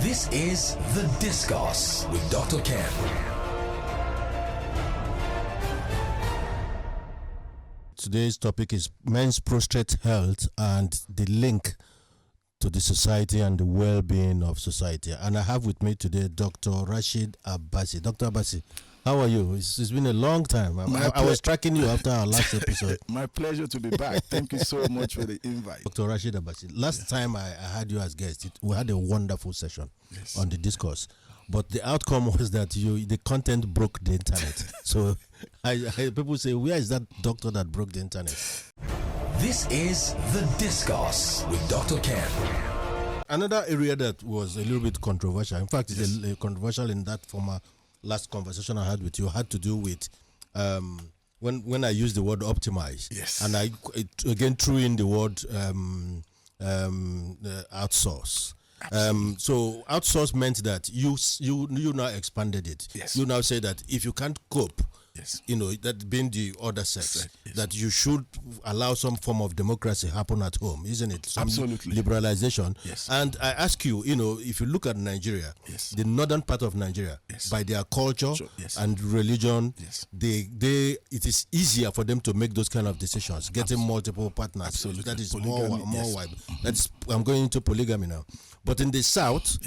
This is The Discourse with Dr. Ken. Today's topic is men's prostate health and the link to the society and the well-being of society. And I have with me today Dr. Rasheed Abbasi. Dr. Abbasi, how are you? It's been a long time. I was tracking you after our last episode. My pleasure to be back. Thank you so much for the invite. Dr. Rasheed Abbasi, last time I had you as guest, we had a wonderful session on the discourse. But the outcome was that the content broke the internet. So people say, where is that doctor that broke the internet? This is The Discourse with Dr. Ken. Another area that was a little bit controversial, in fact, it's a controversial in that former last conversation I had with you, had to do with when I used the word optimize. Yes. And I again threw in the word outsource. So outsource meant that you now expanded it. Yes. You now say that if you can't cope, Yes. That being the other sex, Yes. that you should allow some form of democracy happen at home, isn't it? Some Absolutely. liberalization. Yes. And I ask you, if you look at Nigeria, Yes. the northern part of Nigeria, Yes. by their culture Yes. and religion, Yes. it is easier for them to make those kind of decisions, getting multiple partners. Absolutely. That is Polygamy, more yes. wide. I'm going into polygamy now. But in the south,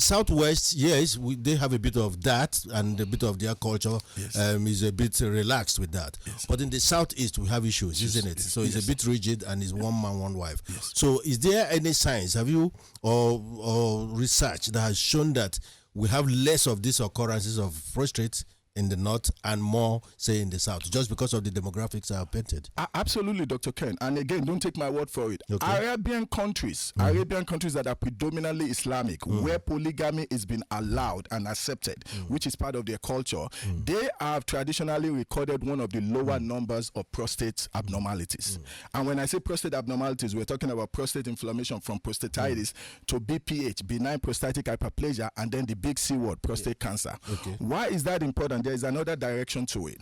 southwest, yes, they have a bit of that, and a bit of their culture is a bit relaxed with that. Yes. But in the southeast, we have issues, isn't it? So it's a bit rigid, and it's one man, one wife. Yes. So is there any science, have you, or research that has shown that we have less of these occurrences of prostrate in the north and more, say, in the south, just because of the demographics I have painted? Absolutely, Dr. Ken. And again, don't take my word for it. Okay. Arabian countries that are predominantly Islamic, where polygamy is being allowed and accepted, which is part of their culture, they have traditionally recorded one of the lower numbers of prostate abnormalities. And when I say prostate abnormalities, we're talking about prostate inflammation from prostatitis to BPH, benign prostatic hyperplasia, and then the big C word, prostate cancer. Okay. Why is that important? There is another direction to it.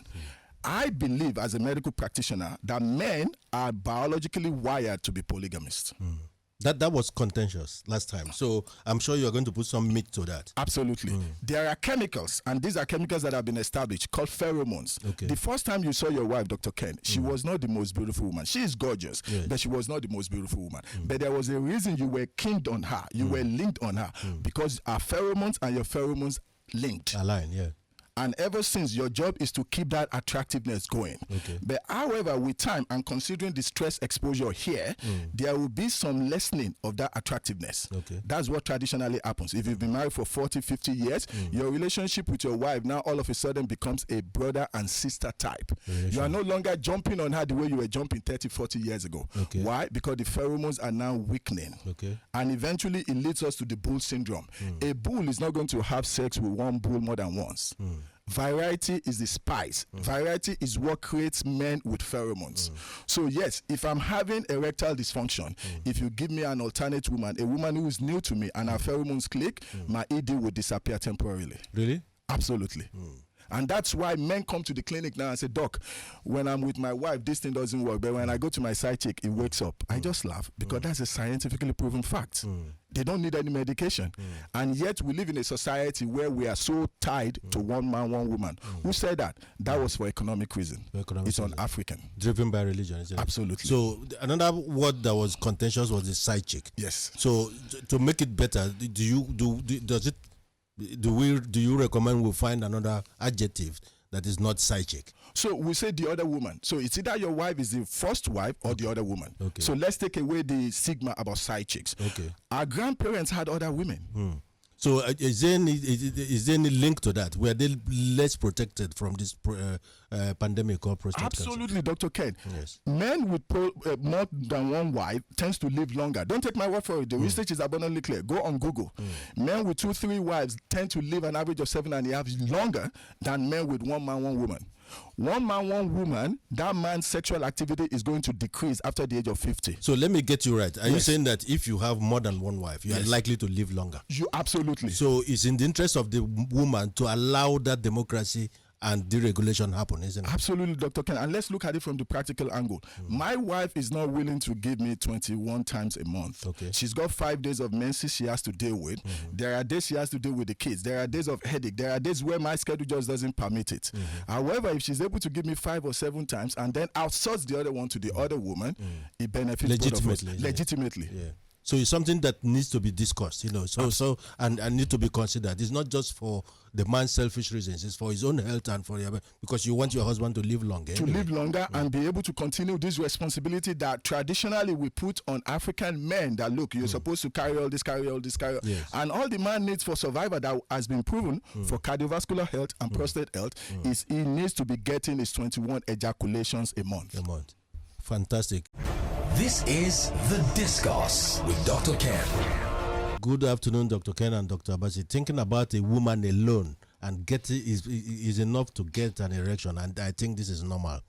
I believe as a medical practitioner that men are biologically wired to be polygamists. That was contentious last time. So I'm sure you're going to put some meat to that. Absolutely. There are chemicals, and these are chemicals that have been established, called pheromones. Okay. The first time you saw your wife, Dr. Ken, she was not the most beautiful woman. She is gorgeous, but she was not the most beautiful woman. But there was a reason you were keened on her. You were linked on her because our pheromones and your pheromones linked. Align, yeah. And ever since, your job is to keep that attractiveness going. Okay. But however, with time and considering the stress exposure here, there will be some lessening of that attractiveness. Okay. That's what traditionally happens. If you've been married for 40, 50 years, your relationship with your wife now all of a sudden becomes a brother and sister type. You are no longer jumping on her the way you were jumping 30, 40 years ago. Okay. Why? Because the pheromones are now weakening. Okay. And eventually it leads us to the bull syndrome. A bull is not going to have sex with one bull more than once. Variety is the spice. Variety is what creates men with pheromones. So yes, if I'm having erectile dysfunction, if you give me an alternate woman, a woman who is new to me and her pheromones click, my ED will disappear temporarily. Really? Absolutely. And that's why men come to the clinic now and say, Doc, when I'm with my wife, this thing doesn't work. But when I go to my side chick, it wakes up. I just laugh because that's a scientifically proven fact. They don't need any medication. And yet we live in a society where we are so tied to one man, one woman. Who said that? That was for economic reason. It's on African. Driven by religion, isn't it? Absolutely. So another word that was contentious was the side chick. Yes. So to make it better, do you recommend we find another adjective that is not side chick? So we say the other woman. So it's either your wife is the first wife or the other woman. Okay. So let's take away the stigma about side chicks. Okay. Our grandparents had other women. So is there any link to that? Were they less protected from this pandemic or prostate Absolutely, cancer? Dr. Ken. Yes. Men with more than one wife tends to live longer. Don't take my word for it. The research is abundantly clear. Go on Google. Men with 2, 3 wives tend to live an average of 7.5 years longer than men with one man, one woman. One man, one woman, that man's sexual activity is going to decrease after the age of 50. So let me get you right. Are you saying that if you have more than one wife, you are likely to live longer? You absolutely. So it's in the interest of the woman to allow that democracy and deregulation happen, isn't it? Absolutely, Dr. Ken. And let's look at it from the practical angle. My wife is not willing to give me 21 times a month. Okay. She's got 5 days of menses she has to deal with. There are days she has to deal with the kids. There are days of headache. There are days where my schedule just doesn't permit it. However, if she's able to give me 5 or 7 times and then outsource the other one to the other woman, it benefits both of us. Legitimately. Yeah. So it's something that needs to be discussed, and need to be considered. It's not just for the man's selfish reasons; it's for his own health and for because you want your husband to live longer. Live longer and be able to continue this responsibility that traditionally we put on African men. That look, you're supposed to carry all this, Yes. and all the man needs for survival that has been proven for cardiovascular health and prostate health is he needs to be getting his 21 ejaculations a month. Fantastic. This is The Discourse with Dr. Ken. Good afternoon, Dr. Ken and Dr. Abasi. Thinking about a woman alone and getting is enough to get an erection, and I think this is normal.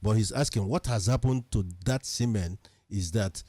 But he's asking what has happened to that semen is that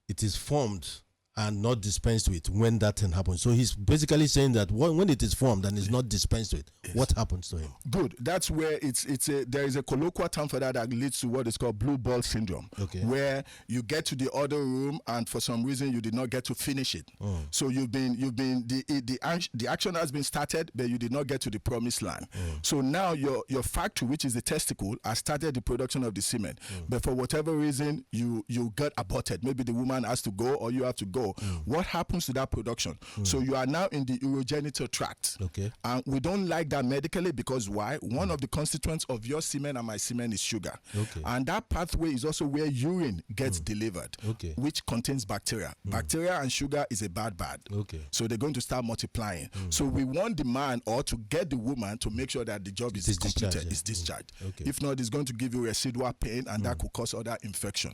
it is formed and not dispensed with when that thing happens. So he's basically saying that when it is formed and is not dispensed with, what happens to him? Good. That's where there is a colloquial term for that leads to what is called blue ball syndrome, where you get to the other room and for some reason you did not get to finish it. So the action has been started, but you did not get to the promised land. So now your factory, which is the testicle, has started the production of the semen, but for whatever reason you got aborted. Maybe the woman has to go or you have to go. What happens to that production? So you are now in the urogenital tract. And we don't like that medically because why? One of the constituents of your semen and my semen is sugar. And that pathway is also where urine gets delivered, which contains bacteria. Bacteria and sugar is a bad. So they're going to start multiplying. So we want the man or to get the woman to make sure that the job is completed, is discharged. If not, it's going to give you residual pain and that could cause other infection.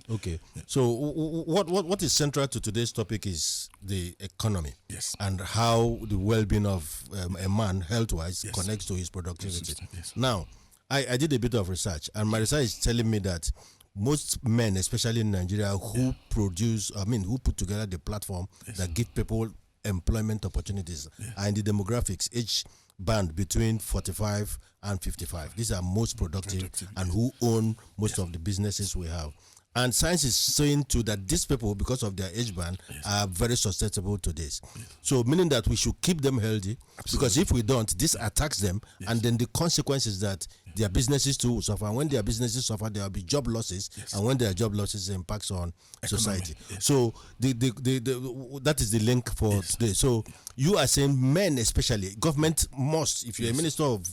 So what is central to today's topic is the economy, and how the well-being of a man health-wise connects to his productivity. Now, I did a bit of research, and my research is telling me that most men, especially in Nigeria, who put together the platform that give people employment opportunities, are in the demographics age band between 45 and 55. These are most productive and who own most of the businesses we have. And science is saying too that these people, because of their age band, are very susceptible to this. So meaning that we should keep them healthy, because if we don't, this attacks them, and then the consequence is that their businesses too will suffer. And when their businesses suffer, there will be job losses, and when there are job losses, it impacts on society. So that is the link for today. So you are saying men especially, government must, if you're a minister of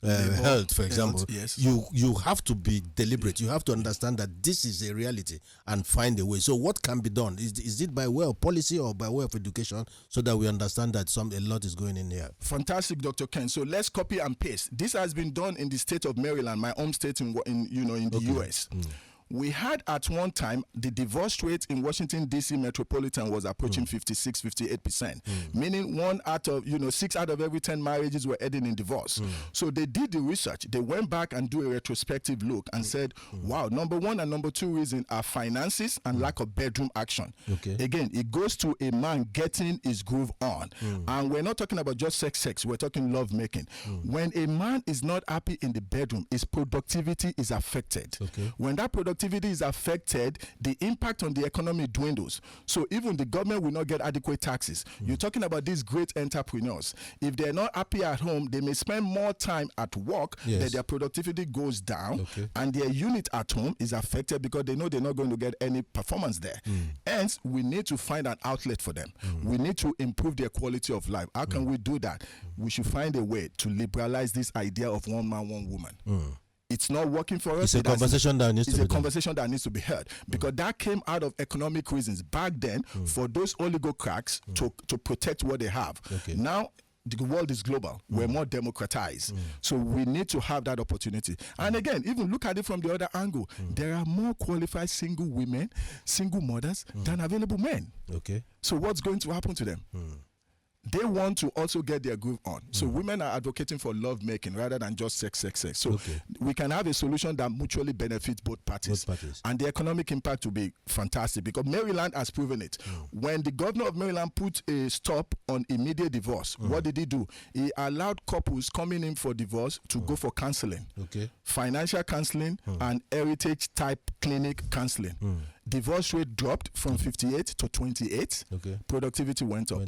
health, for example, you have to be deliberate. You have to understand that this is a reality and find a way. So what can be done? Is it by way of policy or by way of education, so that we understand that a lot is going in here? Fantastic, Dr. Ken. So let's copy and paste. This has been done in the state of Maryland, my home state in the US. We had at one time the divorce rate in Washington D.C. metropolitan was approaching 56-58%, meaning 6 out of every 10 marriages were ending in divorce. So they did the research. They went back and do a retrospective look and said, wow, number one and number two reason are finances and lack of bedroom action. Again, it goes to a man getting his groove on. And we're not talking about just sex. We're talking love making. When a man is not happy in the bedroom, his productivity is affected. When that productivity is affected, the impact on the economy dwindles. So even the government will not get adequate taxes. You're talking about these great entrepreneurs. If they're not happy at home, they may spend more time at work, that their productivity goes down, and their unit at home is affected because they know they're not going to get any performance there. Hence, we need to find an outlet for them. We need to improve their quality of life. How can we do that? We should find a way to liberalize this idea of one man, one woman. It's not working for us. It's a conversation that needs to be heard, because that came out of economic reasons back then for those oligarchs to protect what they have. Now the world is global. We're more democratized. So we need to have that opportunity. And again, even look at it from the other angle. There are more qualified single women, single mothers than available men. So what's going to happen to them? They want to also get their groove on. So women are advocating for love making rather than just sex. So we can have a solution that mutually benefits both parties. And the economic impact will be fantastic because Maryland has proven it. When the governor of Maryland put a stop on immediate divorce, what did he do? He allowed couples coming in for divorce to go for counseling, financial counseling, and heritage type clinic counseling. Divorce rate dropped from 58 to 28. Productivity went up.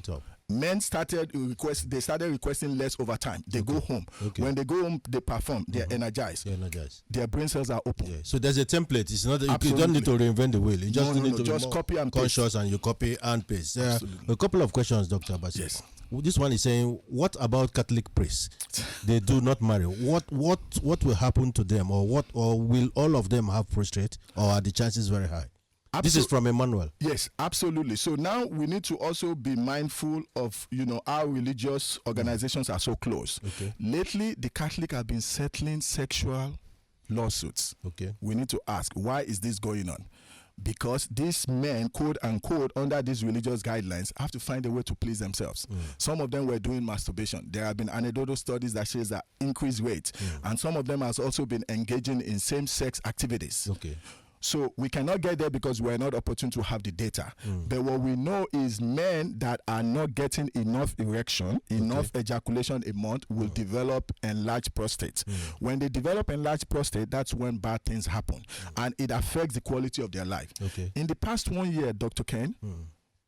Men started requesting less overtime. They go home. When they go home, they perform. They're energized. Their brain cells are open. So there's a template. It's not. You don't need to reinvent the wheel. You just need to just be copy and conscious, paste. and you copy and paste. A couple of questions, Dr. Abasi. Yes. This one is saying, what about Catholic priests? They do not marry. What will happen to them, or will all of them have prostrate, or are the chances very high? This is from Emmanuel. Yes, absolutely. So now we need to also be mindful of, our religious organizations are so close. Lately, the Catholic have been settling sexual lawsuits. We need to ask, why is this going on? Because these men, quote unquote, under these religious guidelines, have to find a way to please themselves. Some of them were doing masturbation. There have been anecdotal studies that shows that increased rates, and some of them has also been engaging in same-sex activities. So we cannot get there because we're not opportune to have the data. But what we know is men that are not getting enough erection, enough ejaculation a month will develop enlarged prostate. When they develop enlarged prostate, that's when bad things happen. And it affects the quality of their life. In the past 1 year, Dr. Ken,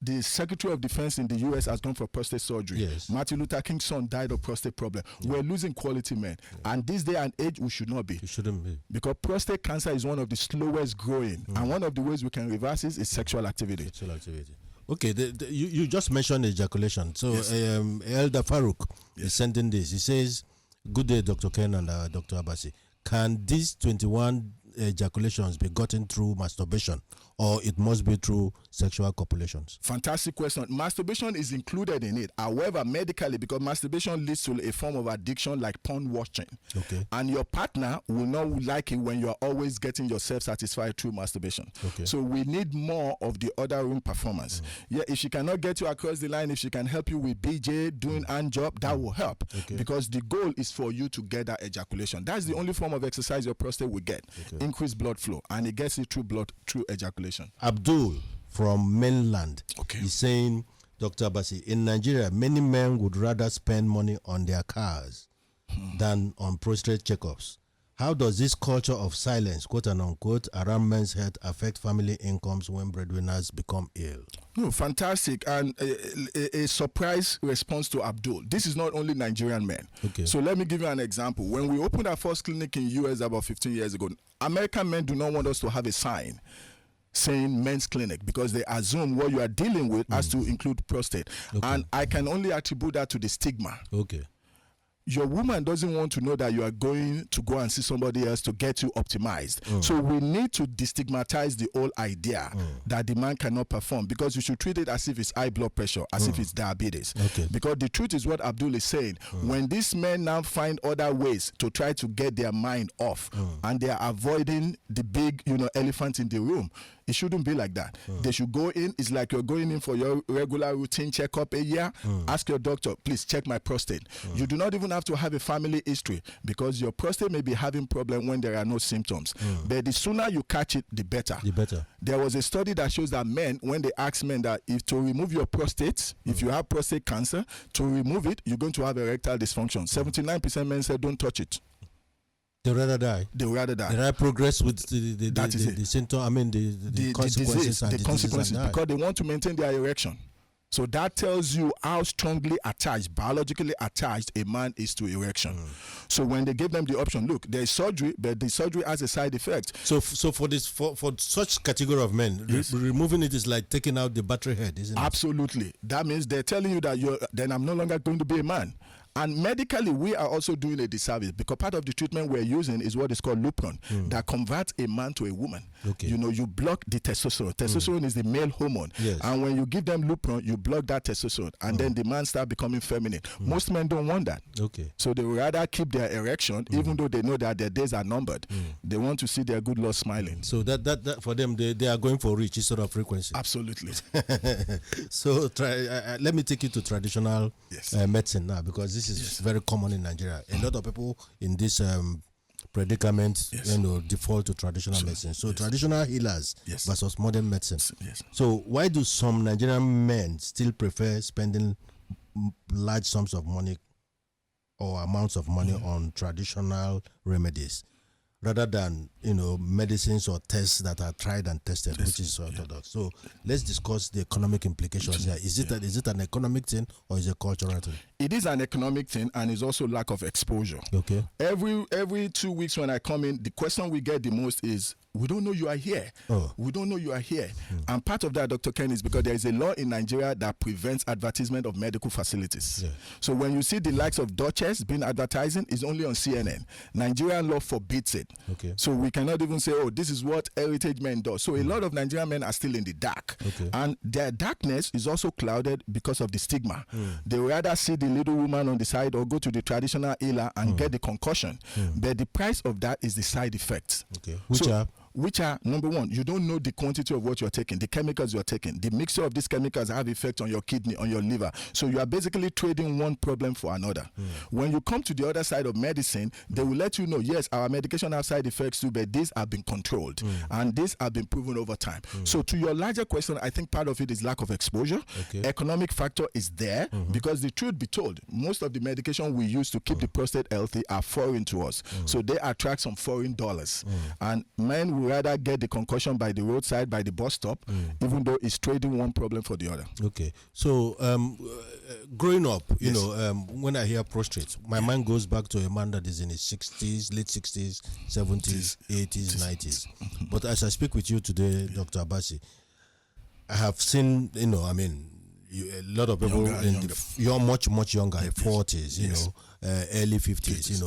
the Secretary of Defense in the U.S. has gone for prostate surgery. Martin Luther King's son died of prostate problem. We're losing quality men. And this day and age, we should not be. It shouldn't be. Because prostate cancer is one of the slowest growing. And one of the ways we can reverse it is sexual activity. Okay, you just mentioned ejaculation. So Elder Farouk is sending this. He says, good day, Dr. Ken and Dr. Abasi. Can these 21 ejaculations be gotten through masturbation, or it must be through sexual copulations? Fantastic question. Masturbation is included in it. However, medically, because masturbation leads to a form of addiction like porn watching. And your partner will not like it when you're always getting yourself satisfied through masturbation. So we need more of the other room performance. If she cannot get you across the line, if she can help you with BJ, doing hand job, that will help. Because the goal is for you to get that ejaculation. That's the only form of exercise your prostate will get. Increased blood flow, and it gets it through ejaculation. Abdul from mainland is saying, Dr. Abasi, in Nigeria, many men would rather spend money on their cars than on prostate checkups. How does this culture of silence, quote and unquote, around men's health affect family incomes when breadwinners become ill? No, fantastic. And a surprise response to Abdul. This is not only Nigerian men. So let me give you an example. When we opened our first clinic in US about 15 years ago, American men do not want us to have a sign saying men's clinic because they assume what you are dealing with has to include prostate. And I can only attribute that to the stigma. Your woman doesn't want to know that you are going to go and see somebody else to get you optimized. So we need to destigmatize the whole idea that the man cannot perform, because you should treat it as if it's high blood pressure, as if it's diabetes. Because the truth is what Abdul is saying. When these men now find other ways to try to get their mind off, and they are avoiding the big, elephant in the room, it shouldn't be like that. They should go in. It's like you're going in for your regular routine checkup a year. Ask your doctor, please check my prostate. You do not even have to have a family history, because your prostate may be having problem when there are no symptoms. But the sooner you catch it, the better. There was a study that shows that men, when they ask men that if to remove your prostate, if you have prostate cancer, to remove it, you're going to have erectile dysfunction. 79% men said don't touch it. They rather die. They rather die. They rather progress with the symptom. I mean the consequences disease, and the consequences, and because they want to maintain their erection. So that tells you how strongly attached, biologically attached a man is to erection. So when they give them the option, look, there is surgery, but the surgery has a side effect. So for such category of men, removing it is like taking out the battery head, isn't it? Absolutely. That means they're telling you that then I'm no longer going to be a man. And medically, we are also doing a disservice because part of the treatment we're using is what is called Lupron that converts a man to a woman. Okay. You know, you block the testosterone. Testosterone is the male hormone. Yes. And when you give them Lupron, you block that testosterone. And then the man start becoming feminine. Most men don't want that. Okay. So they would rather keep their erection, even though they know that their days are numbered. They want to see their good Lord smiling. So that for them, they are going for reach instead of frequency. Absolutely. So let me take you to traditional medicine now, because this is very common in Nigeria. A lot of people in this predicament, default to traditional medicine. So traditional healers versus modern medicine. So why do some Nigerian men still prefer spending large sums of money or amounts of money on traditional remedies rather than medicines or tests that are tried and tested, which is orthodox? So let's discuss the economic implications here. Is it an economic thing or is it a cultural thing? It is an economic thing, and it's also lack of exposure. Okay. Every 2 weeks when I come in, the question we get the most is, we don't know you are here. We don't know you are here. And part of that, Dr. Ken, is because there is a law in Nigeria that prevents advertisement of medical facilities. Yeah. So when you see the likes of Duchess being advertising, it's only on CNN. Nigerian law forbids it. Okay. So we cannot even say, this is what Heritage Men does. So a lot of Nigerian men are still in the dark. Okay. And their darkness is also clouded because of the stigma. They rather see the little woman on the side or go to the traditional healer and get the concussion. But the price of that is the side effects. Okay. Which are, number one, you don't know the quantity of what you're taking, the chemicals you're taking. The mixture of these chemicals have effect on your kidney, on your liver. So you are basically trading one problem for another. When you come to the other side of medicine, they will let you know, yes, our medication have side effects too, but these have been controlled. And these have been proven over time. So to your larger question, I think part of it is lack of exposure. Okay. Economic factor is there because the truth be told, most of the medication we use to keep the prostate healthy are foreign to us. So they attract some foreign dollars. And men will rather get the concussion by the roadside, by the bus stop, even though it's trading one problem for the other. Okay. So growing up, when I hear prostrate, my mind goes back to a man that is in his 60s, late 60s, 70s, 80s, 90s. But as I speak with you today, Dr. Abasi, I have seen, a lot of people you're much younger, 40s, early 50s,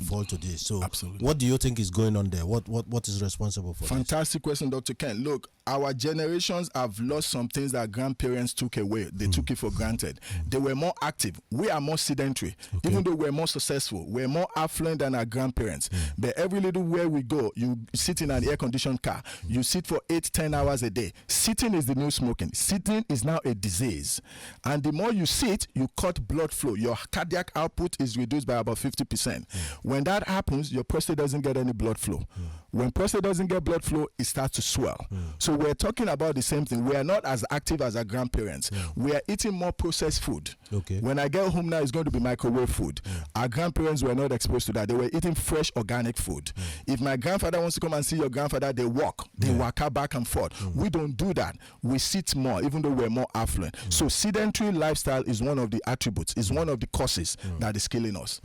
fall to this. So absolutely. What do you think is going on there? What is responsible for Fantastic question, Dr. Ken. Look, our generations have lost some things that grandparents took away. They took it for granted. They were more active. We are more sedentary. Okay. Even though we're more successful, we're more affluent than our grandparents. But every little where we go, you sit in an air-conditioned car. You sit for 8-10 hours a day. Sitting is the new smoking. Sitting is now a disease. And the more you sit, you cut blood flow. Your cardiac output is reduced by about 50%. When that happens, your prostate doesn't get any blood flow. When prostate doesn't get blood flow, it starts to swell. So we're talking about the same thing. We are not as active as our grandparents. We are eating more processed food. Okay. When I get home now, it's going to be microwave food. Our grandparents were not exposed to that. They were eating fresh organic food. If my grandfather wants to come and see your grandfather, they walk. They walk out back and forth. We don't do that. We sit more, even though we're more affluent. So sedentary lifestyle is one of the attributes, is one of the causes that is killing us.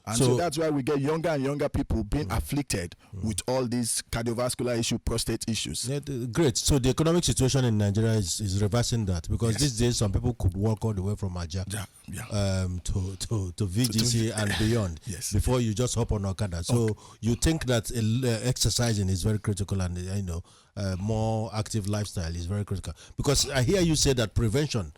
And so that's why we get younger and younger people being afflicted with all these cardiovascular issues, prostate issues. Yeah, great. So the economic situation in Nigeria is reversing that, because these days some people could walk all the way from Aja to VGC and beyond before you just hop on Okada. So you think that exercising is very critical, and more active lifestyle is very critical, because I hear you say that prevention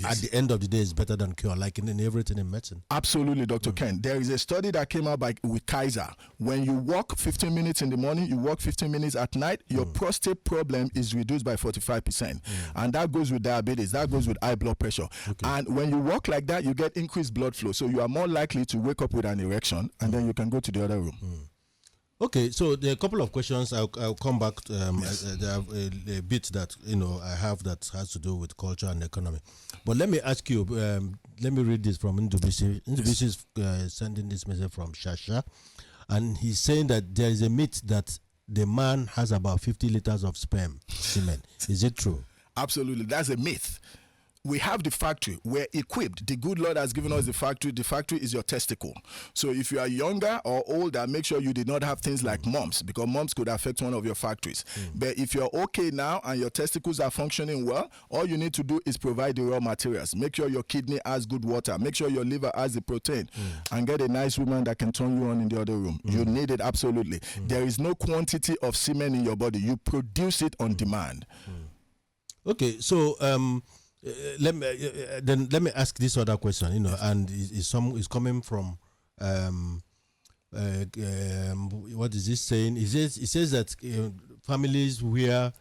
at the end of the day is better than cure, like in everything in medicine. Absolutely, Dr. Ken. There is a study that came out with Kaiser. When you walk 15 minutes in the morning, you walk 15 minutes at night, your prostate problem is reduced by 45%. And that goes with diabetes, that goes with high blood pressure. And when you walk like that, you get increased blood flow. So you are more likely to wake up with an erection, and then you can go to the other room. Okay, so there are a couple of questions. I'll come back. There are a bit that I have that has to do with culture and economy. But let me ask you. Let me read this from Ndubisi. Ndubisi is sending this message from Shasha, and he's saying that there is a myth that the man has about 50 liters of sperm semen. Is it true? Absolutely, that's a myth. we have the factory. We're equipped. The good Lord has given us the factory. The factory is your testicle. So if you are younger or older, make sure you did not have things like mumps, because mumps could affect one of your factories. But if you're okay now and your testicles are functioning well, all you need to do is provide the raw materials. Make sure your kidney has good water. Make sure your liver has the protein. And get a nice woman that can turn you on in the other room. You need it absolutely. There is no quantity of semen in your body. You produce it on demand. Okay, so let me ask this other question. And it's coming from what is this saying? It says that families where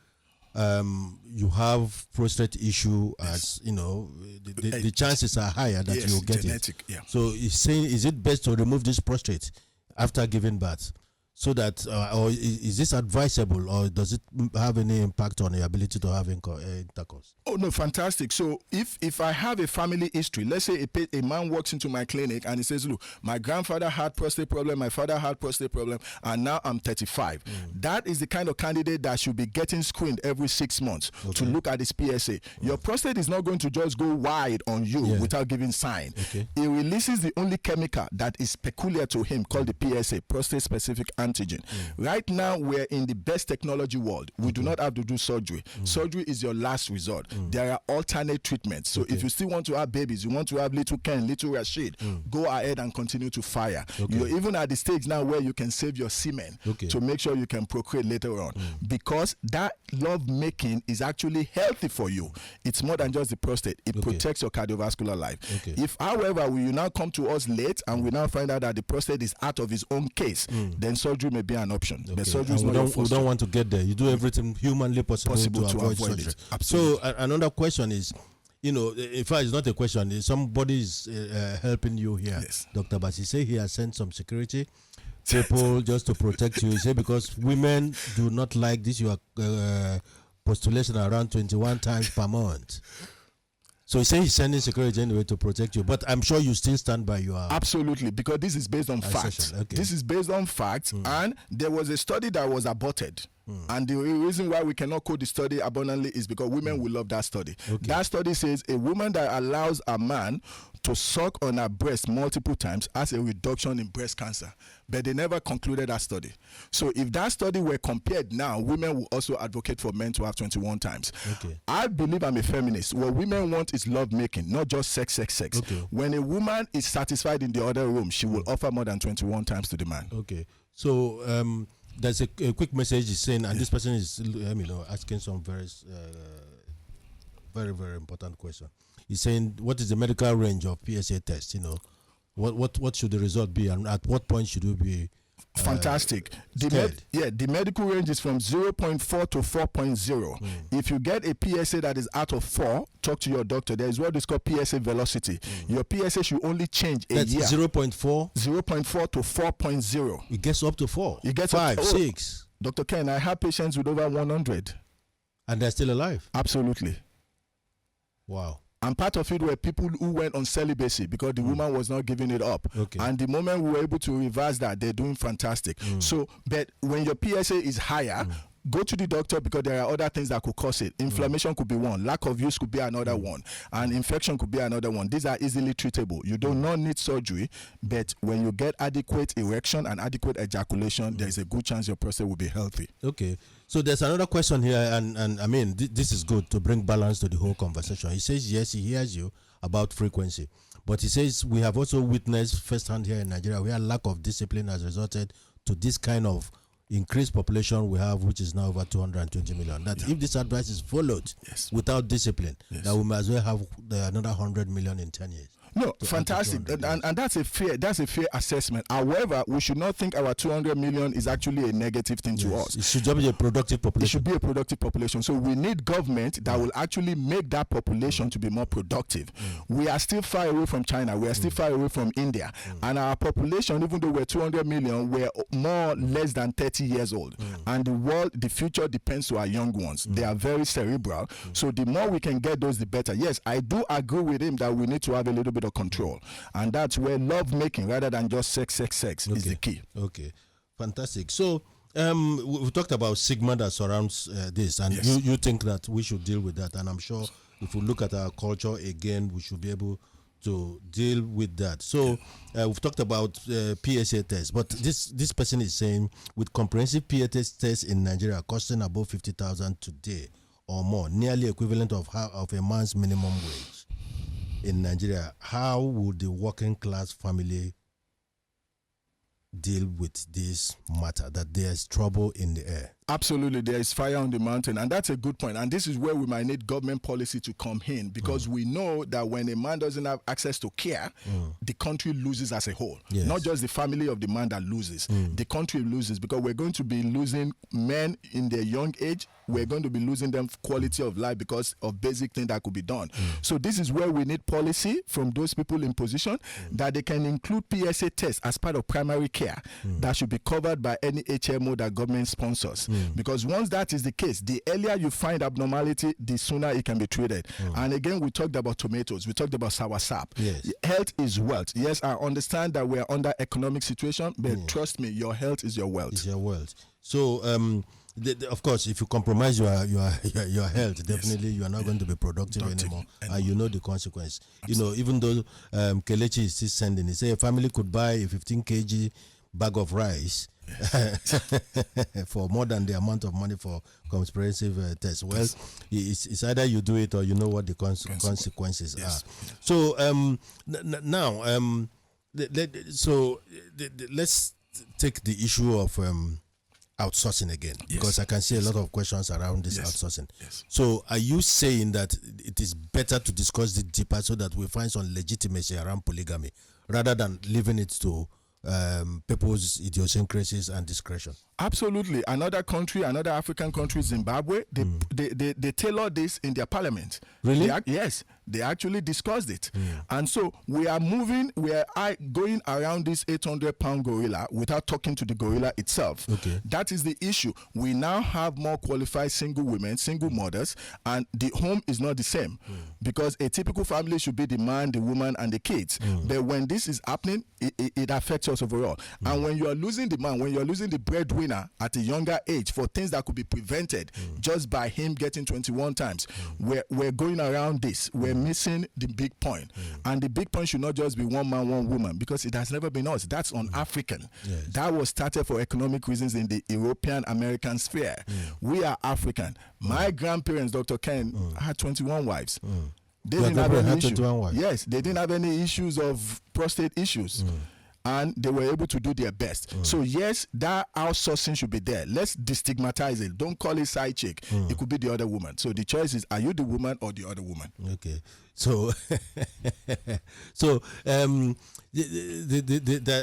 you have prostate issue, as the chances are higher that you'll get genetic, it. So it's saying, is it best to remove this prostate after giving birth? So that, or is this advisable, or does it have any impact on the ability to have intercourse? Oh no, fantastic. So if I have a family history, let's say a man walks into my clinic and he says, look, my grandfather had prostate problem, my father had prostate problem, and now I'm 35. That is the kind of candidate that should be getting screened every 6 months to look at his PSA. Your prostate is not going to just go wide on you without giving sign. It releases the only chemical that is peculiar to him, called the PSA, prostate specific antigen. Right now, we're in the best technology world. We do not have to do surgery. Surgery is your last resort. There are alternate treatments. So if you still want to have babies, you want to have little Ken, little Rasheed, go ahead and continue to fire. You're even at the stage now where you can save your semen to make sure you can procreate later on. Because that love making is actually healthy for you. It's more than just the prostate. It protects your cardiovascular life. If, however, you now come to us late and we now find out that the prostate is out of his own case, then surgery may be an option. But surgery is not your we don't want to get there. You do everything humanly possible to avoid surgery. So another question is, in fact, it's not a question. Somebody is helping you here, Dr. Basi. He say he has sent some security people just to protect you. He say because women do not like this your postulation around 21 times per month. So he says he's sending security anyway to protect you, but I'm sure you still stand by your... Absolutely, because this is based on facts. This is based on facts, and there was a study that was aborted. And the reason why we cannot quote the study abundantly is because women will love that study. That study says a woman that allows a man to suck on her breast multiple times has a reduction in breast cancer. But they never concluded that study. So if that study were compared now, women will also advocate for men to have 21 times. I believe I'm a feminist. What women want is love making, not just sex. When a woman is satisfied in the other room, she will offer more than 21 times to the man. So there's a quick message is saying, and this person is asking some very very important question. He's saying, what is the medical range of PSA test? What should the result be, and at what point should we be fantastic? The medical range is from 0.4 to 4.0. If you get a PSA that is out of 4, talk to your doctor. There is what is called PSA velocity. Your PSA should only change a year. 0.4 to 4.0. It gets up to 4. It gets 5, up to 6. Dr. Ken, I have patients with over 100. And they're still alive? Absolutely. Wow. And part of it were people who went on celibacy because the woman was not giving it up. And the moment we were able to reverse that, they're doing fantastic. So, but when your PSA is higher, go to the doctor, because there are other things that could cause it. Inflammation could be one. Lack of use could be another one. And infection could be another one. These are easily treatable. You do not need surgery, but when you get adequate erection and adequate ejaculation, there is a good chance your prostate will be healthy. So there's another question here, and I mean, this is good to bring balance to the whole conversation. He says, yes, he hears you about frequency. But he says, we have also witnessed firsthand here in Nigeria where lack of discipline has resulted to this kind of increased population we have, which is now over 220 million. That if this advice is followed without discipline, that we might as well have another 100 million in 10 years. No, fantastic, and that's a fair assessment. However, we should not think our 200 million is actually a negative thing to us. It should be a productive population. It should be a productive population. So we need government that will actually make that population to be more productive. We are still far away from China. We are still far away from India, and our population, even though we're 200 million, we're more less than 30 years old. And the future depends on our young ones. They are very cerebral. So the more we can get those, the better. Yes, I do agree with him that we need to have a little bit of control, and that's where love making rather than just sex is the key. Fantastic. So we talked about stigma that surrounds this, and you think that we should deal with that, and I'm sure if we look at our culture again, we should be able to deal with that. So we've talked about PSA tests, but this person is saying with comprehensive PSA tests in Nigeria costing above 50,000 today or more, nearly equivalent of a man's minimum wage in Nigeria, how would the working class family deal with this matter, that there's trouble in the air? Absolutely, there is fire on the mountain, and that's a good point. And this is where we might need government policy to come in, because we know that when a man doesn't have access to care, the country loses as a whole. Yes. Not just the family of the man that loses, the country loses, because we're going to be losing men in their young age. We're going to be losing them quality of life because of basic things that could be done. So this is where we need policy from those people in position that they can include PSA tests as part of primary care that should be covered by any HMO that government sponsors. Because once that is the case, the earlier you find abnormality, the sooner it can be treated. And again, we talked about tomatoes, we talked about soursop. Yes. Health is wealth. Yes, I understand that we're under economic situation, but trust me, your health is your wealth. It's your wealth. So, of course, if you compromise your health, definitely you are not going to be productive anymore, and you know the consequence. Absolutely. Even though Kelechi is still sending, he say a family could buy a 15 kg bag of rice for more than the amount of money for comprehensive tests. Well, it's either you do it or you know what the consequences are. So now, let's take the issue of outsourcing again, because I can see a lot of questions around this outsourcing. So are you saying that it is better to discuss this deeper so that we find some legitimacy around polygamy rather than leaving it to people's idiosyncrasies and discretion? Absolutely. Another African country, Zimbabwe, they tailor this in their parliament. Really? Yes, they actually discussed it. And so we are going around this 800-pound gorilla without talking to the gorilla itself. Okay. That is the issue. We now have more qualified single women, single mothers, and the home is not the same. Because a typical family should be the man, the woman, and the kids. But when this is happening, it affects us overall. And when you are losing the man, when you are losing the breadwinner at a younger age for things that could be prevented just by him getting 21 times, we're going around this. We're missing the big point. And the big point should not just be one man, one woman, because it has never been us. That's un-African. Yes. That was started for economic reasons in the European American sphere. We are African. My grandparents, Dr. Ken, had 21 wives. They didn't have any issues. Yes, they didn't have any issues of prostate issues. And they were able to do their best. So yes, that outsourcing should be there. Let's destigmatize it. Don't call it side chick. It could be the other woman. So the choice is, are you the woman or the other woman? Okay. So, there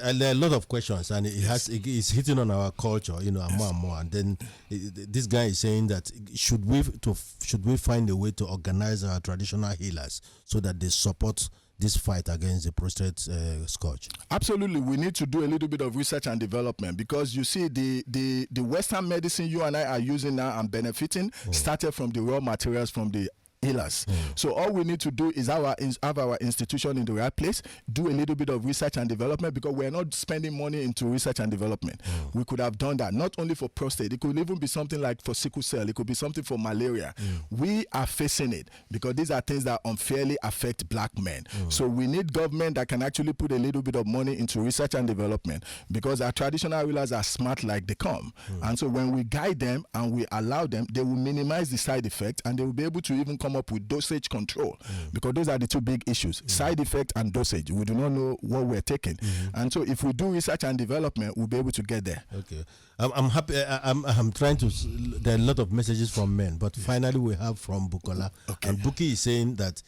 are a lot of questions, and it's hitting on our culture, more and more. And then this guy is saying that should we find a way to organize our traditional healers so that they support this fight against the prostate scourge? Absolutely. We need to do a little bit of research and development, because you see the Western medicine you and I are using now and benefiting started from the raw materials from the healers. So all we need to do is have our institution in the right place, do a little bit of research and development, because we're not spending money into research and development. We could have done that, not only for prostate. It could even be something like for sickle cell. It could be something for malaria. We are facing it because these are things that unfairly affect black men. So we need government that can actually put a little bit of money into research and development, because our traditional healers are smart like they come. And so when we guide them and we allow them, they will minimize the side effect, and they will be able to even come up with dosage control, because those are the two big issues: side effect and dosage. We do not know what we're taking. And so if we do research and development, we'll be able to get there. Okay. I'm happy. I'm trying to. There are a lot of messages from men, but finally we have from Bukola. Okay. And Buki is saying that.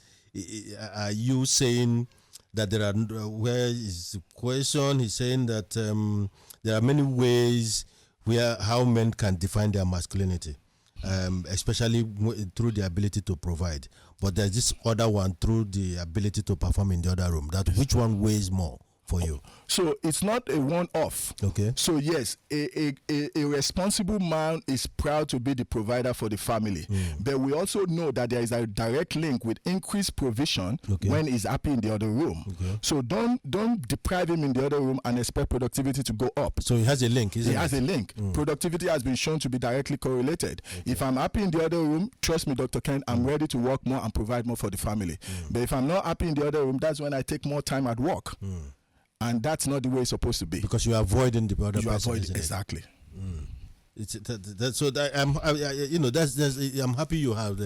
Are you saying that there are? Where is the question? He's saying that there are many ways how men can define their masculinity. Especially through the ability to provide, but there's this other one through the ability to perform in the other room. That which one weighs more for you? So it's not a one-off. Okay. So yes, a responsible man is proud to be the provider for the family. But we also know that there is a direct link with increased provision when he's happy in the other room. So don't deprive him in the other room and expect productivity to go up. So it has a link, isn't it? It has a link. Productivity has been shown to be directly correlated. If I'm happy in the other room, trust me, Dr. Ken, I'm ready to work more and provide more for the family. But if I'm not happy in the other room, that's when I take more time at work. And that's not the way it's supposed to be. Because you're avoiding the other person. Exactly. I'm happy you have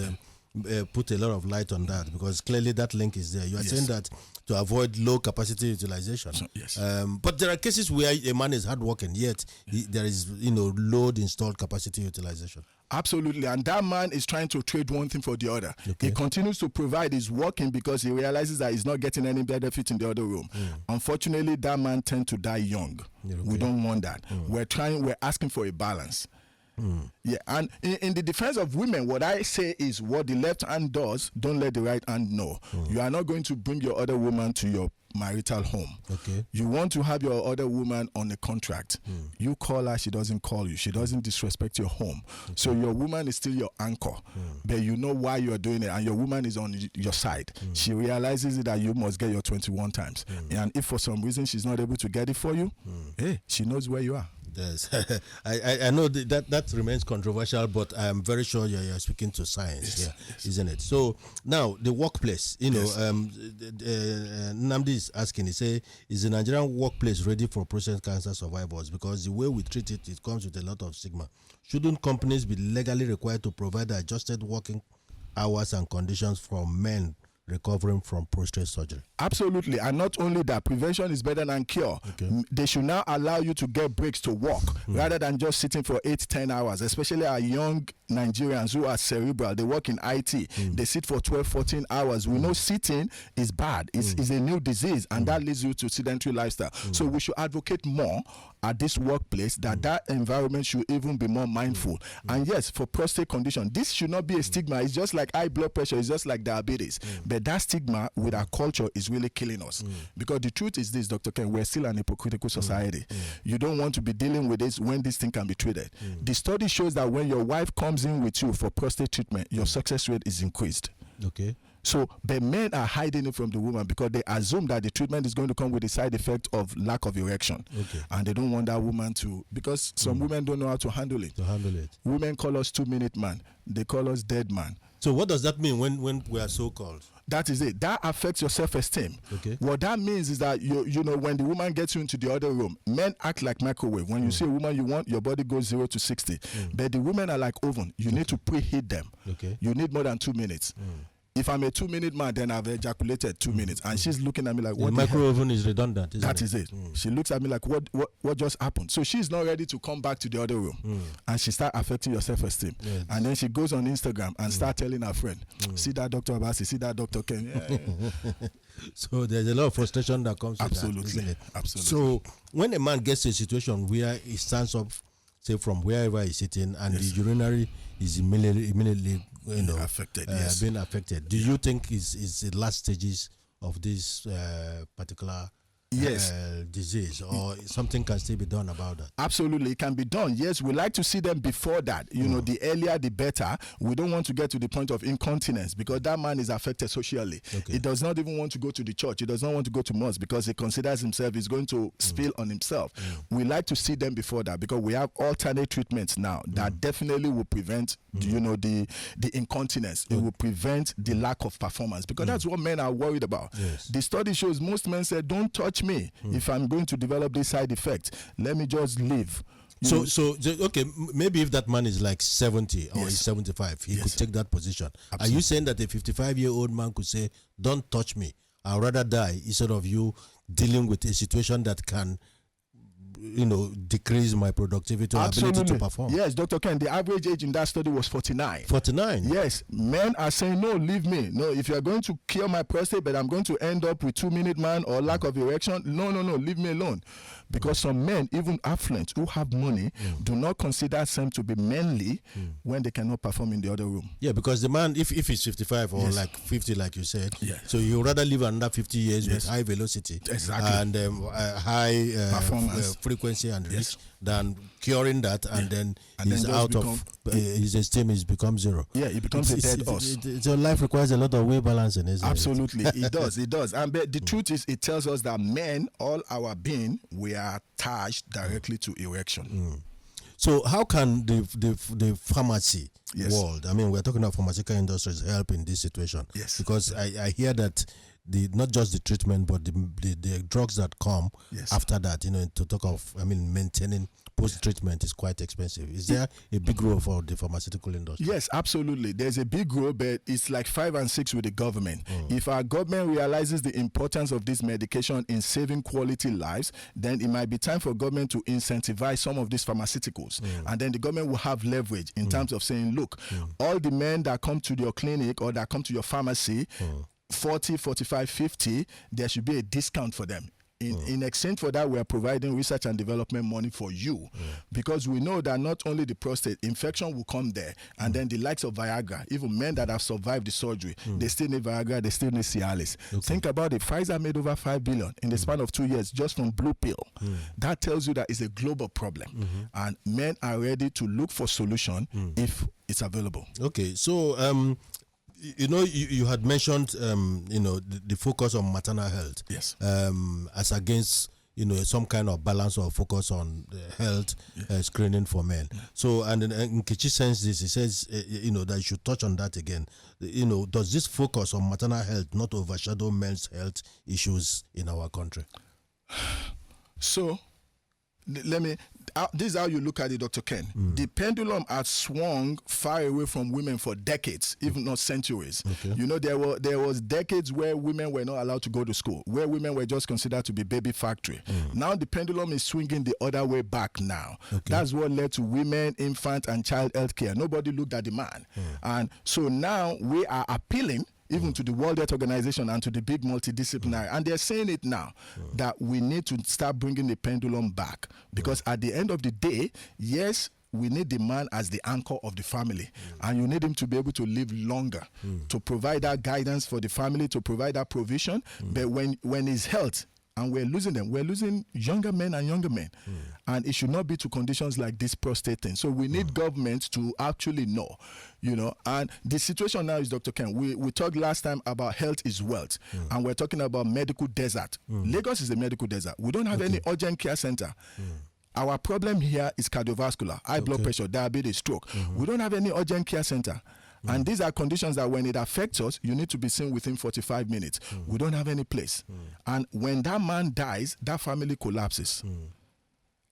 put a lot of light on that, because clearly that link is there. You are saying that to avoid low capacity utilization. Yes. But there are cases where a man is hardworking, yet there is load installed capacity utilization. Absolutely, and that man is trying to trade one thing for the other. He continues to provide, he's working because he realizes that he's not getting any benefit in the other room. Unfortunately, that man tends to die young. We don't want that. We're asking for a balance. Yeah, and in the defense of women, what I say is, what the left hand does, don't let the right hand know. You are not going to bring your other woman to your marital home. You want to have your other woman on a contract. You call her, she doesn't call you. She doesn't disrespect your home. So your woman is still your anchor. But you know why you are doing it, and your woman is on your side. She realizes that you must get your 21 times. And if for some reason she's not able to get it for you, hey, she knows where you are. Yes. I know that remains controversial, but I'm very sure you're speaking to science here, isn't it? So now the workplace, Nnamdi is asking, he say, is the Nigerian workplace ready for prostate cancer survivors? Because the way we treat it, it comes with a lot of stigma. Shouldn't companies be legally required to provide adjusted working hours and conditions for men recovering from prostate surgery? Absolutely, and not only that, prevention is better than cure. They should now allow you to get breaks to work rather than just sitting for 8-10 hours, especially our young Nigerians who are cerebral. They work in IT. They sit for 12-14 hours. We know sitting is bad. It's a new disease, and that leads you to sedentary lifestyle. So we should advocate more at this workplace that environment should even be more mindful. And yes, for prostate condition, this should not be a stigma. It's just like high blood pressure. It's just like diabetes. But that stigma with our culture is really killing us. Because the truth is this, Dr. Ken, we're still an hypocritical society. You don't want to be dealing with this when this thing can be treated. The study shows that when your wife comes in with you for prostate treatment, your success rate is increased. So the men are hiding it from the woman because they assume that the treatment is going to come with the side effect of lack of erection. And they don't want that woman to, because some women don't know how to handle it. Women call us 2-minute man. They call us dead man. So what does that mean when we are so called? That is it. That affects your self-esteem. What that means is that you know when the woman gets you into the other room, men act like microwave. When you see a woman you want, your body goes 0 to 60. But the women are like oven. You need to preheat them. You need more than 2 minutes. If I'm a 2-minute man, then I've ejaculated 2 minutes, and she's looking at me like, "What?" The microwave oven is redundant. That is it. She looks at me like, "What just happened?" So she's not ready to come back to the other room, and she start affecting your self-esteem. And then she goes on Instagram and start telling her friend, "See that Dr. Abasi, see that Dr. Ken." So there's a lot of frustration that comes with that, isn't it? So when a man gets to a situation where he stands up, say from wherever he's sitting, and the urinary is immediately affected, being affected, do you think is the last stages of this particular disease, or something can still be done about that? Absolutely, it can be done. Yes, we like to see them before that. You know, the earlier the better. We don't want to get to the point of incontinence because that man is affected socially. He does not even want to go to the church. He does not want to go to mosque because he considers himself is going to spill on himself. We like to see them before that because we have alternate treatments now that definitely will prevent the incontinence. It will prevent the lack of performance because that's what men are worried about. The study shows most men say, "Don't touch me if I'm going to develop this side effect. Let me just live." So okay, maybe if that man is like 70 or he's 75, he could take that position. Are you saying that a 55-year-old man could say, "Don't touch me, I'd rather die," instead of you dealing with a situation that can decrease my productivity or ability to perform. Yes, Dr. Ken, the average age in that study was 49. 49? Yes, men are saying, no, leave me. No, if you're going to cure my prostate, but I'm going to end up with 2-minute man or lack of erection, no, leave me alone. Because some men, even affluent, who have money, do not consider them to be manly when they cannot perform in the other room. Yeah, because the man, if he's 55 or like 50, like you said, so you rather live another 50 years with high velocity and high performance, frequency and reach than curing that, and then he's out of his esteem becomes zero. Yeah, it becomes a dead horse. So life requires a lot of weight balancing, isn't Absolutely, it does. And but the truth is, it tells us that men, all our being, we are attached directly to erection. So how can the pharmacy world, I mean, we're talking about pharmaceutical industries, help in this situation? Yes. Because I hear that not just the treatment, but the drugs that come after that, to talk of, maintaining post-treatment is quite expensive. Is there a big role for the pharmaceutical industry? Yes, absolutely. There's a big role, but it's like 5 and 6 with the government. If our government realizes the importance of this medication in saving quality lives, then it might be time for government to incentivize some of these pharmaceuticals. And then the government will have leverage in terms of saying, look, all the men that come to your clinic or that come to your pharmacy, 40, 45, 50, there should be a discount for them. In exchange for that, we are providing research and development money for you, because we know that not only the prostate infection will come there, and then the likes of Viagra, even men that have survived the surgery, they still need Viagra, they still need Cialis. Think about it. Pfizer made over $5 billion in the span of 2 years just from blue pill. That tells you that it's a global problem, and men are ready to look for solution if it's available. Okay, so you had mentioned the focus on maternal health, as against some kind of balance or focus on health screening for men. So, and Nkechi sends this, he says that you should touch on that again. Does this focus on maternal health not overshadow men's health issues in our country? So this is how you look at it, Dr. Ken. The pendulum has swung far away from women for decades, if not centuries. There was decades where women were not allowed to go to school, where women were just considered to be baby factory. Now the pendulum is swinging the other way back now. That's what led to women, infant, and child health care. Nobody looked at the man. And so now we are appealing even to the World Health Organization and to the big multidisciplinary. And they're saying it now, that we need to start bringing the pendulum back. Because at the end of the day, yes, we need the man as the anchor of the family. And you need him to be able to live longer, to provide that guidance for the family, to provide that provision. But when his health, and we're losing them. We're losing younger men and younger men. And it should not be to conditions like this prostate thing. So we need government to actually know, And the situation now is, Dr. Ken, we talked last time about health is wealth. And we're talking about medical desert. Lagos is a medical desert. We don't have any urgent care center. Our problem here is cardiovascular, high blood pressure, diabetes, stroke. We don't have any urgent care center. And these are conditions that when it affects us, you need to be seen within 45 minutes. We don't have any place. And when that man dies, that family collapses.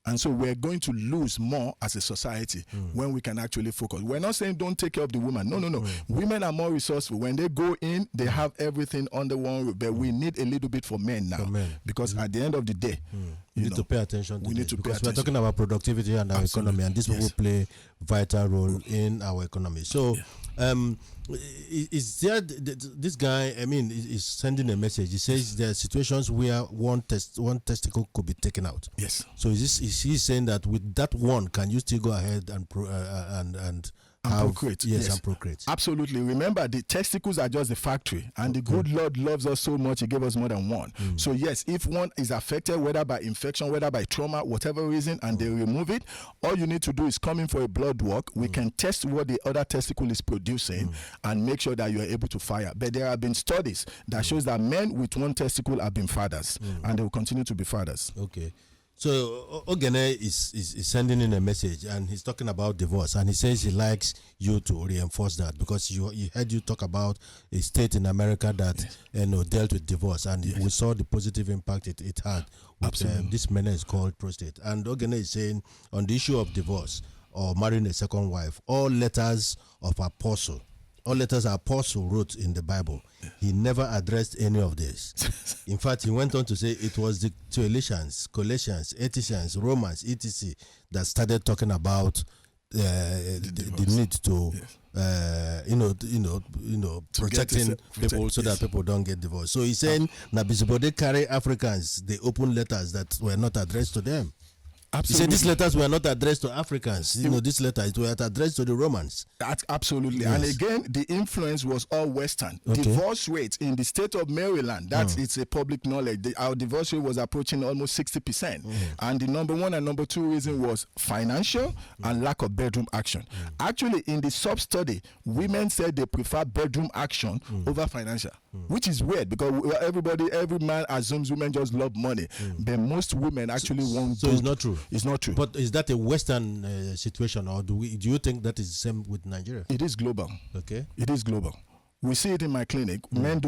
And so we're going to lose more as a society when we can actually focus. We're not saying don't take care of the woman. No. Women are more resourceful. When they go in, they have everything under one roof. But we need a little bit for men now. Because at the end of the day, we need to pay attention to this, because we're talking about productivity and our economy, and this will play vital role in our economy. So is there this guy, is sending a message. He says there are situations where one testicle could be taken out. Yes. So is he saying that with that one, can you still go ahead and procreate? Yes, and procreate. Absolutely. Remember, the testicles are just the factory, and the good Lord loves us so much, he gave us more than one. So yes, if one is affected, whether by infection, whether by trauma, whatever reason, and they remove it, all you need to do is come in for a blood work. We can test what the other testicle is producing and make sure that you are able to fire. But there have been studies that shows that men with one testicle have been fathers, and they will continue to be fathers. Okay. So Ogene is sending in a message, and he's talking about divorce, and he says he likes you to reinforce that, because he heard you talk about a state in America that dealt with divorce, and we saw the positive impact it had with this menace called prostate. And Ogene is saying on the issue of divorce or marrying a second wife, all letters of apostle all letters Apostle wrote in the Bible, he never addressed any of this. In fact, he went on to say it was the Galatians, Ephesians, Romans, etc. that started talking about the need to, protecting people so that people don't get divorced. So he's saying that before they carry Africans, they open letters that were not addressed to them. Absolutely. He said these letters were not addressed to Africans. This letter it was addressed to the Romans. Absolutely. Yes. And again, the influence was all Western. Okay. Divorce rates in the state of Maryland, it's a public knowledge. Our divorce rate was approaching almost 60%. And the number one and number two reason was financial and lack of bedroom action. Actually, in the sub-study, women said they prefer bedroom action over financial, which is weird because every man assumes women just love money. But most women actually want. So it's not true. It's not true. But is that a Western situation, or do you think that is the same with Nigeria? It is global. Okay. It is global. We see it in my clinic. Men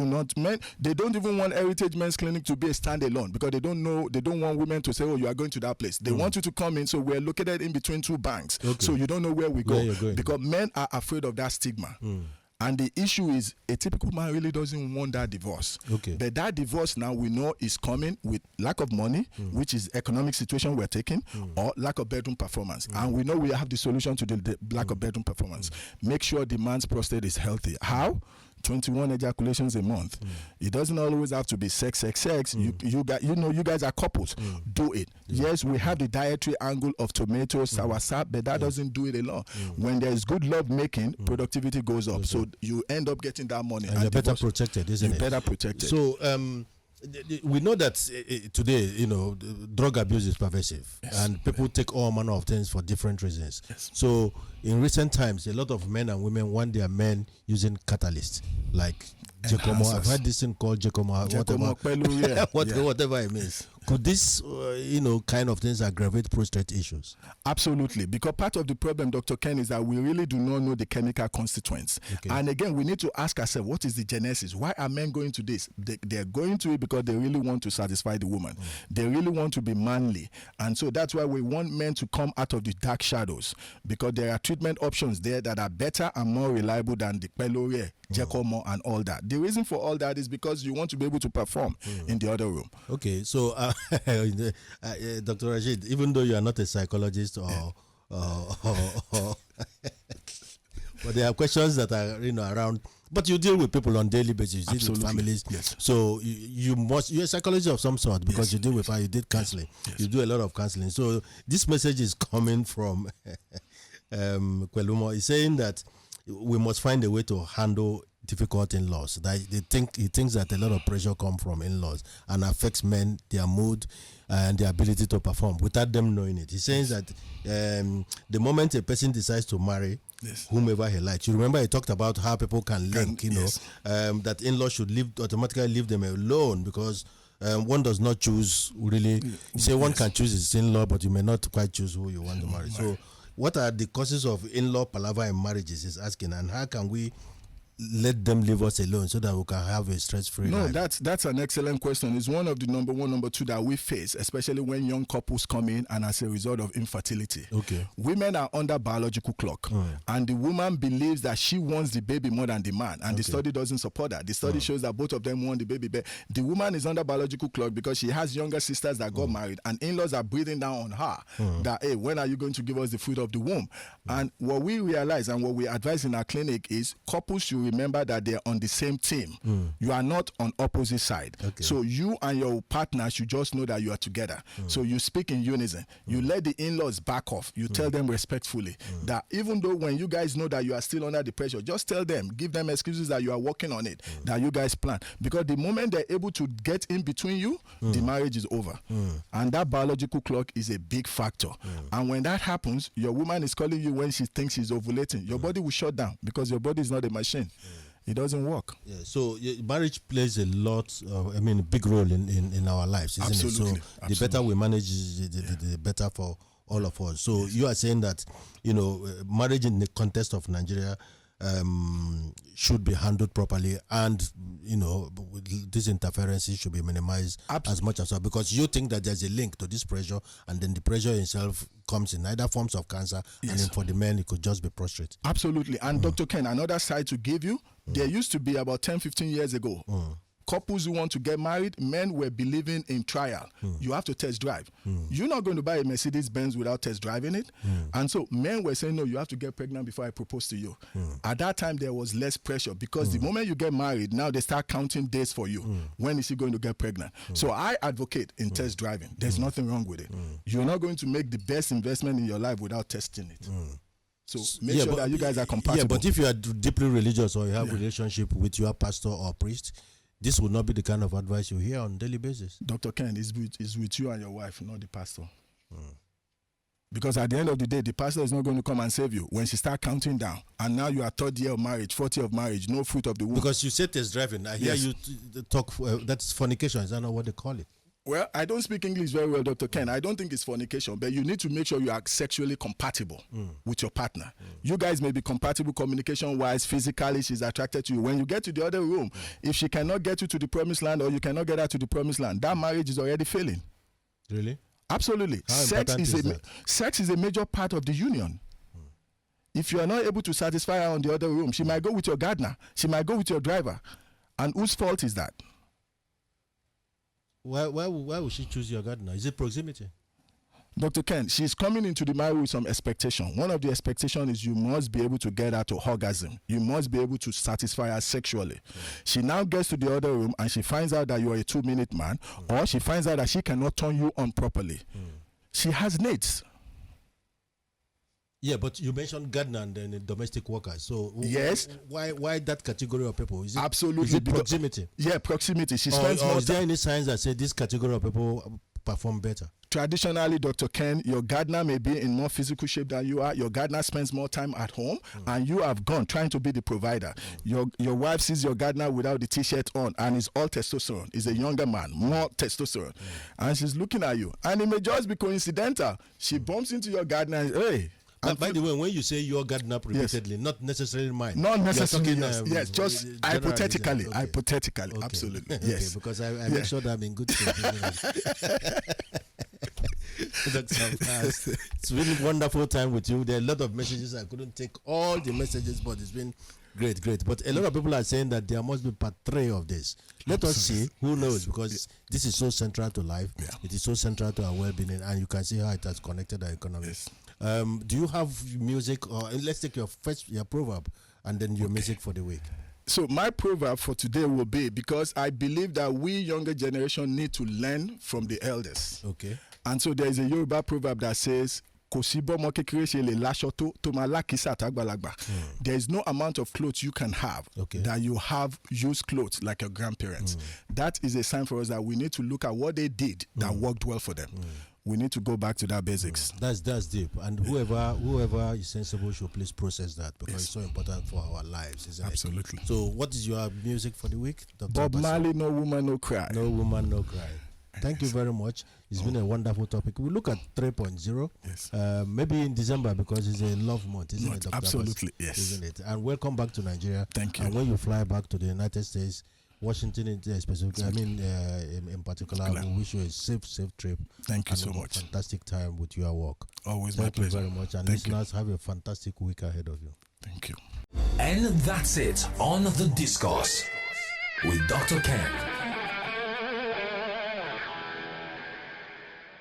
they don't even want Heritage Men's Clinic to be a standalone because they don't want women to say, oh, you are going to that place. They want you to come in, so we're located in between two banks. Okay. So you don't know where we go. Because men are afraid of that stigma. And the issue is a typical man really doesn't want that divorce. Okay. But that divorce now we know is coming with lack of money, which is economic situation we're taking, or lack of bedroom performance. And we know we have the solution to the lack of bedroom performance. Make sure the man's prostate is healthy. How? 21 ejaculations a month. It doesn't always have to be sex. You guys are couples. Do it. Yes, we have the dietary angle of tomatoes, soursop, but that doesn't do it alone. When there is good love making, productivity goes up. So you end up getting that money. And you're better protected, isn't it? You're better protected. So we know that today, drug abuse is pervasive, and people take all manner of things for different reasons. So in recent times, a lot of men and women want their men using catalysts like Giacomo. I've heard this thing called Giacomo, whatever it means. Could this, kind of things aggravate prostate issues? Absolutely, because part of the problem, Dr. Ken, is that we really do not know the chemical constituents. Okay. And again, we need to ask ourselves, what is the genesis? Why are men going to this? They're going to it because they really want to satisfy the woman. They really want to be manly. And so that's why we want men to come out of the dark shadows, because there are treatment options there that are better and more reliable than the Pelorie, Giacomo, and all that. The reason for all that is because you want to be able to perform in the other room. Okay, so Dr. Rasheed, even though you are not a psychologist but there are questions that are around, but you deal with people on daily basis, you deal with families. Yes. So you're a psychologist of some sort because you deal with you did counseling. Yes. You do a lot of counseling. So this message is coming from Kwelumo. He's saying that we must find a way to handle difficult in-laws. That he thinks that a lot of pressure comes from in-laws and affects men, their mood, and their ability to perform without them knowing it. He's saying that the moment a person decides to marry whomever he likes, you remember he talked about how people can link, that in-laws should automatically leave them alone because one does not choose really. You say one can choose his in-law, but you may not quite choose who you want to marry. So what are the causes of in-law palaver in marriages, is asking, and how can we let them leave us alone so that we can have a stress-free life? That's an excellent question. It's one of the number one, number two that we face, especially when young couples come in and as a result of infertility. Okay. Women are under biological clock, and the woman believes that she wants the baby more than the man, and the study doesn't support that. The study shows that both of them want the baby, but the woman is under biological clock because she has younger sisters that got married, and in-laws are breathing down on her that, hey, when are you going to give us the fruit of the womb? And what we realize and what we advise in our clinic is couples should remember that they're on the same team. You are not on opposite side. Okay. So you and your partner should just know that you are together. So you speak in unison. You let the in-laws back off. You tell them respectfully that even though when you guys know that you are still under the pressure, just tell them, give them excuses that you are working on it, that you guys plan. Because the moment they're able to get in between you, the marriage is over. And that biological clock is a big factor. And when that happens, your woman is calling you when she thinks she's ovulating. Your body will shut down because your body is not a machine. It doesn't work. Yeah, so marriage plays a big role in our lives, isn't it? So the better we manage, the better for all of us. So you are saying that, marriage in the context of Nigeria should be handled properly, and these interferences should be minimized as much as possible, because you think that there's a link to this pressure, and then the pressure itself comes in either forms of cancer, and then for the men it could just be prostrate. Absolutely. And Dr. Ken, another side to give you, there used to be about 10-15 years ago, couples who want to get married, men were believing in trial. You have to test drive. You're not going to buy a Mercedes-Benz without test driving it. And so men were saying, no, you have to get pregnant before I propose to you. At that time, there was less pressure, because the moment you get married, now they start counting days for you. When is he going to get pregnant? So I advocate in test driving. There's nothing wrong with it. You're not going to make the best investment in your life without testing it. So make sure that you guys are compatible. Yeah, but if you are deeply religious, or you have a relationship with your pastor or priest, this would not be the kind of advice you hear on a daily basis. Dr. Ken, is with you and your wife, not the pastor. Because at the end of the day, the pastor is not going to come and save you when she starts counting down. And now you are 3rd year of marriage, 4th year of marriage, no fruit of the womb. Because you said test driving. I hear you talk, that's fornication. Is that not what they call it? Well, I don't speak English very well, Dr. Ken. I don't think it's fornication, but you need to make sure you are sexually compatible with your partner. You guys may be compatible communication-wise, physically, she's attracted to you. When you get to the other room, if she cannot get you to the promised land, or you cannot get her to the promised land, that marriage is already failing. Really? Absolutely. Sex is a major part of the union. If you are not able to satisfy her on the other room, she might go with your gardener. She might go with your driver. And whose fault is that? Why would she choose your gardener? Is it proximity? Dr. Ken, she's coming into the marriage with some expectation. One of the expectations is you must be able to get her to orgasm. You must be able to satisfy her sexually. She now gets to the other room and she finds out that you are a 2-minute man, or she finds out that she cannot turn you on properly. She has needs. Yeah, but you mentioned gardener and then domestic workers. So yes, why that category of people? Is it, absolutely, is it proximity? Yeah, proximity. She spends more is there any signs that say this category of people perform better? Traditionally, Dr. Ken, your gardener may be in more physical shape than you are. Your gardener spends more time at home, and you have gone trying to be the provider. Your wife sees your gardener without the t-shirt on, and it's all testosterone. He's a younger man, more testosterone. And she's looking at you. And it may just be coincidental. She bumps into your gardener and, hey. But by the way, when you say your gardener repeatedly, not necessarily mine. Not necessarily, yes, just hypothetically. Okay. Hypothetically, okay. Absolutely, yes. Okay, because I make sure that I'm in good shape. It's been a wonderful time with you. There are a lot of messages. I couldn't take all the messages, but it's been great. But a lot of people are saying that there must be part 3 of this. Let us see. Who knows? Because this is so central to life. Yeah. It is so central to our well-being, and you can see how it has connected our economy. Yes. Do you have music, or let's take your proverb and then your music for the week? So my proverb for today will be, because I believe that we younger generation need to learn from the elders. Okay. And so there is a Yoruba proverb that says, there is no amount of clothes you can have that you have used clothes like your grandparents. That is a sign for us that we need to look at what they did that worked well for them. We need to go back to that basics. That's deep. And whoever is sensible should please process that, because it's so important for our lives, isn't it? Absolutely. So what is your music for the week, Dr. Bob Marley, No Woman, No Cry. No Woman, No Cry. Thank you very much. It's been a wonderful topic. We look at 3.0. Yes. Maybe in December, because it's a love month, isn't it, Dr. Absolutely, Abbas? yes. Isn't it? And welcome back to Nigeria. Thank you. And when you fly back to the United States, Washington in particular, we wish you a safe trip. Thank you so much. Fantastic time with your work. Always my pleasure. Thank you very much. And listeners, have a fantastic week ahead of you. Thank you. And that's it on The Discourse with Dr. Ken.